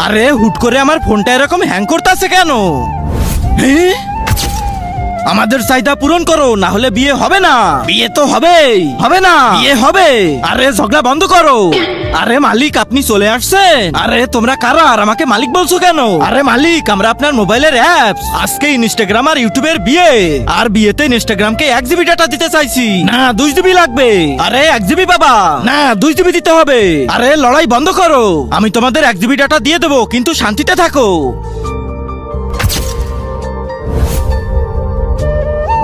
আরে হুট করে আমার ফোনটা এরকম হ্যাং করতেছে কেন? হ্যাঁ, আমাদের চাহিদা পূরণ করো, না হলে বিয়ে হবে না। বিয়ে তো হবেই, হবে না বিয়ে হবে। আরে ঝগড়া বন্ধ করো। আরে মালিক, আপনি চলে আসছেন? আরে তোমরা কারা আর আমাকে মালিক বলছো কেন? আরে মালিক, আমরা আপনার মোবাইলের অ্যাপস। আজকে ইনস্টাগ্রাম আর ইউটিউবের বিয়ে, আর বিয়েতে ইনস্টাগ্রামকে 1 জিবি ডাটা দিতে চাইছি। না 2 জিবি লাগবে। আরে 1 জিবি বাবা, না 2 জিবি দিতে হবে। আরে লড়াই বন্ধ করো, আমি তোমাদের 1 জিবি ডাটা দিয়ে দেবো, কিন্তু শান্তিতে থাকো।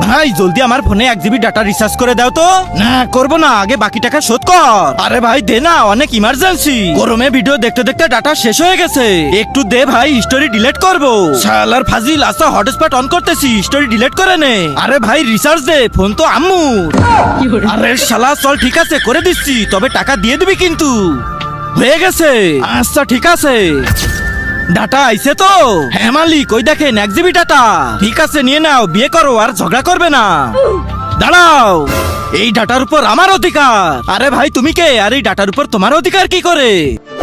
ভাই জলদি আমার ফোনে 1 জিবি ডাটা রিচার্জ করে দাও তো। না করবো না, আগে বাকি টাকা শোধ কর। আরে ভাই দে না, অনেক ইমার্জেন্সি। গরমে ভিডিও দেখতে দেখতে ডাটা শেষ হয়ে গেছে, একটু দে ভাই, স্টোরি ডিলিট করবো। শালার ফাজিল, আসা হটস্পট অন করতেছি, স্টোরি ডিলিট করে নে। আরে ভাই রিচার্জ দে, ফোন তো আম্মু। আরে শালা চল, ঠিক আছে করে দিচ্ছি, তবে টাকা দিয়ে দিবি কিন্তু। হয়ে গেছে, আচ্ছা ঠিক আছে। ডাটা আইছে তো? হ্যাঁ মালিক, ওই দেখেন 1 জিবি ডাটা। ঠিক আছে নিয়ে নাও, বিয়ে করো, আর ঝগড়া করবে না। দাঁড়াও, এই ডাটার উপর আমার অধিকার। আরে ভাই তুমি কে, আর এই ডাটার উপর তোমার অধিকার কি করে?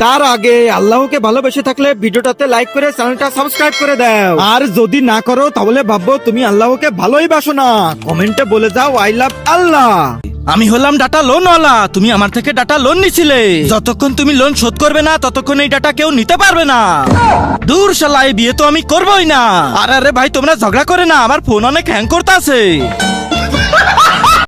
তার আগে আল্লাহকে ভালোবেসে থাকলে ভিডিওটাতে লাইক করে চ্যানেলটা সাবস্ক্রাইব করে দাও, আর যদি না করো তাহলে ভাববো তুমি আল্লাহকে ভালোই বাসো না। কমেন্টে বলে যাও আই লাভ আল্লাহ। আমি হলাম ডাটা লোনওয়ালা, তুমি আমার থেকে ডাটা লোন নিছিলে। যতক্ষণ তুমি লোন শোধ করবে না ততক্ষণ এই ডাটা কেউ নিতে পারবে না। দূর শালা, এই বিয়ে তো আমি করবোই না। আরে ভাই তোমরা ঝগড়া করে না, আমার ফোন অনেক হ্যাং করতেছে।